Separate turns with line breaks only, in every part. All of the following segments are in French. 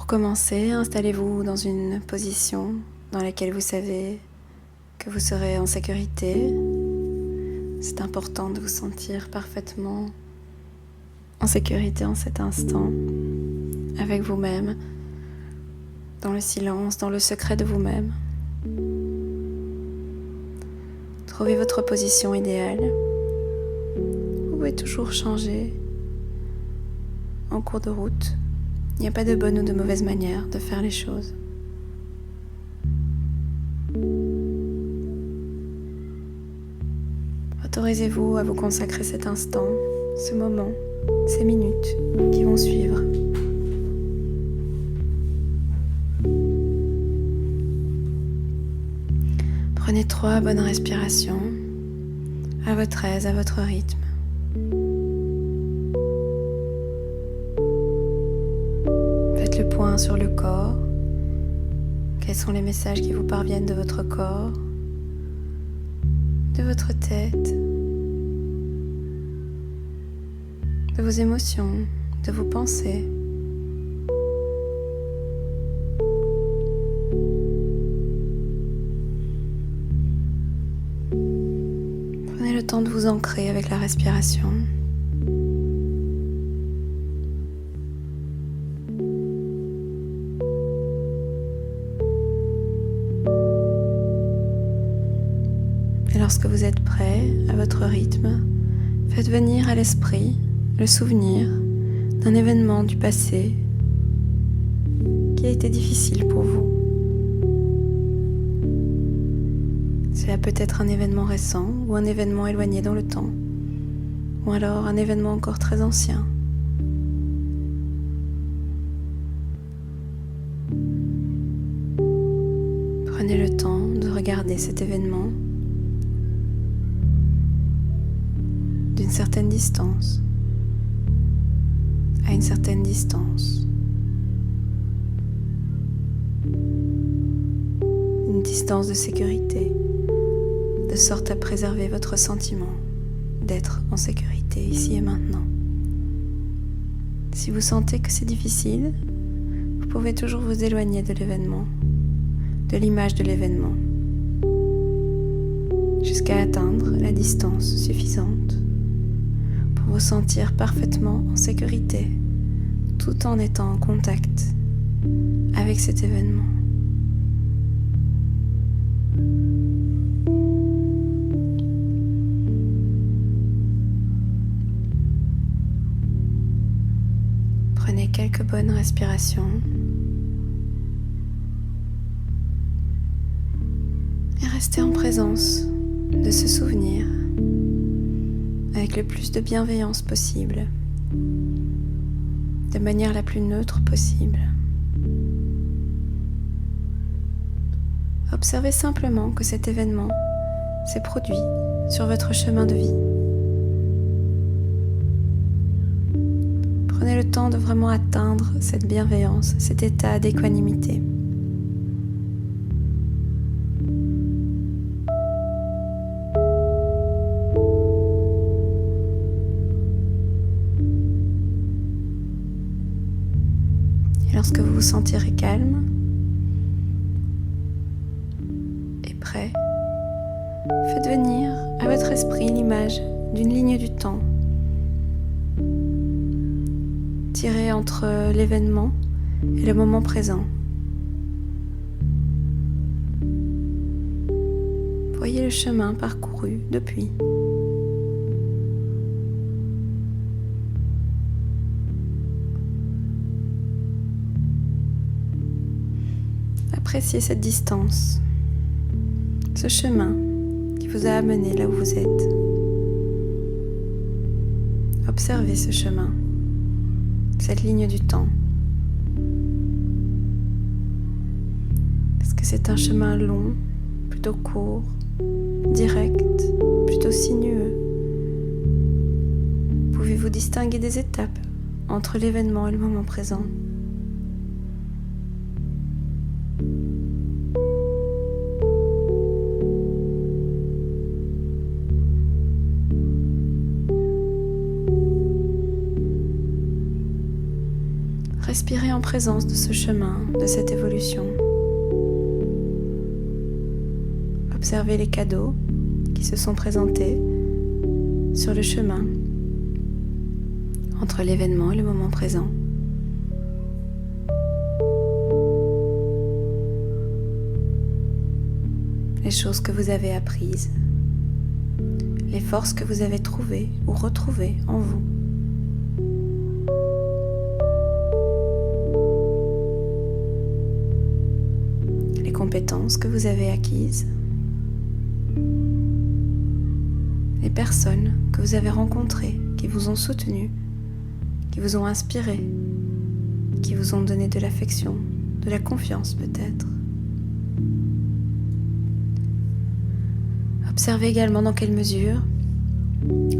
Pour commencer, installez-vous dans une position dans laquelle vous savez que vous serez en sécurité. C'est important de vous sentir parfaitement en sécurité en cet instant, avec vous-même, dans le silence, dans le secret de vous-même. Trouvez votre position idéale. Vous pouvez toujours changer en cours de route. Il n'y a pas de bonne ou de mauvaise manière de faire les choses. Autorisez-vous à vous consacrer cet instant, ce moment, ces minutes qui vont suivre. Prenez 3 bonnes respirations, à votre aise, à votre rythme. Faites le point sur le corps. Quels sont les messages qui vous parviennent de votre corps, de votre tête, de vos émotions, de vos pensées. Prenez le temps de vous ancrer avec la respiration. Et lorsque vous êtes prêt, à votre rythme, faites venir à l'esprit le souvenir d'un événement du passé qui a été difficile pour vous. Cela peut être un événement récent ou un événement éloigné dans le temps, ou alors un événement encore très ancien. Prenez le temps de regarder cet événement d'une certaine distance, à une certaine distance. Une distance de sécurité, de sorte à préserver votre sentiment d'être en sécurité ici et maintenant. Si vous sentez que c'est difficile, vous pouvez toujours vous éloigner de l'événement, de l'image de l'événement, jusqu'à atteindre la distance suffisante pour vous sentir parfaitement en sécurité, tout en étant en contact avec cet événement. Prenez quelques bonnes respirations et restez en présence de ce souvenir avec le plus de bienveillance possible, de manière la plus neutre possible. Observez simplement que cet événement s'est produit sur votre chemin de vie. Prenez le temps de vraiment atteindre cette bienveillance, cet état d'équanimité. Et lorsque vous vous sentirez calme et prêt, faites venir à votre esprit l'image d'une ligne du temps tirée entre l'événement et le moment présent. Voyez le chemin parcouru depuis. Appréciez cette distance, ce chemin qui vous a amené là où vous êtes. Observez ce chemin, cette ligne du temps. Est-ce que c'est un chemin long, plutôt court, direct, plutôt sinueux? Pouvez-vous distinguer des étapes entre l'événement et le moment présent? Respirez en présence de ce chemin, de cette évolution. Observez les cadeaux qui se sont présentés sur le chemin entre l'événement et le moment présent. Les choses que vous avez apprises, les forces que vous avez trouvées ou retrouvées en vous. Les compétences que vous avez acquises, les personnes que vous avez rencontrées, qui vous ont soutenu, qui vous ont inspiré, qui vous ont donné de l'affection, de la confiance peut-être. Observez également dans quelle mesure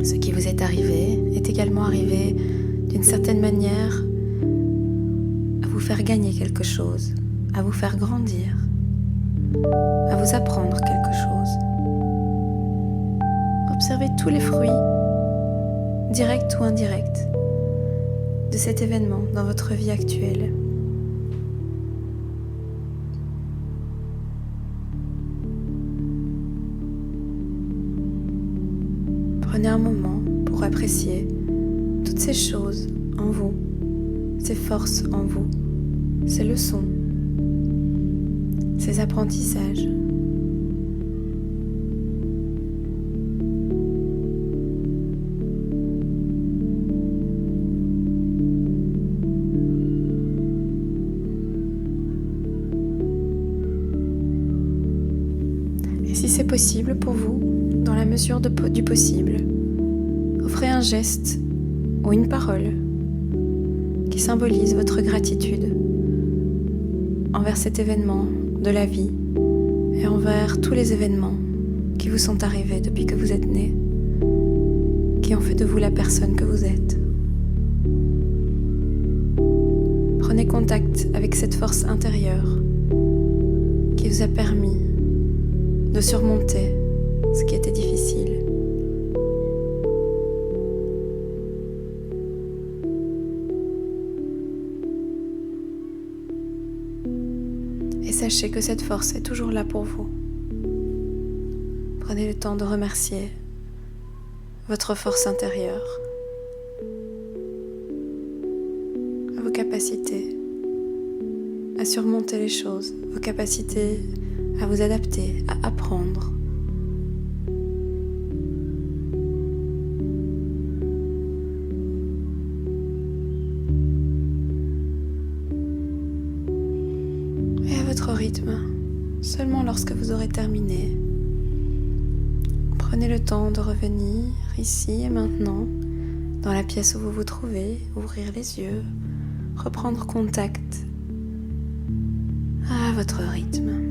ce qui vous est arrivé est également arrivé d'une certaine manière à vous faire gagner quelque chose, à vous faire grandir, à vous apprendre quelque chose. Observez tous les fruits, directs ou indirects, de cet événement dans votre vie actuelle. Prenez un moment pour apprécier toutes ces choses en vous, ces forces en vous, ces leçons, ces apprentissages. Et si c'est possible pour vous, dans la mesure du possible, offrez un geste ou une parole qui symbolise votre gratitude envers cet événement de la vie et envers tous les événements qui vous sont arrivés depuis que vous êtes né, qui ont fait de vous la personne que vous êtes. Prenez contact avec cette force intérieure qui vous a permis de surmonter ce qui était difficile. Et sachez que cette force est toujours là pour vous. Prenez le temps de remercier votre force intérieure, vos capacités à surmonter les choses, vos capacités à vous adapter, à apprendre. Rythme, seulement lorsque vous aurez terminé. Prenez le temps de revenir ici et maintenant, dans la pièce où vous vous trouvez, ouvrir les yeux, reprendre contact à votre rythme.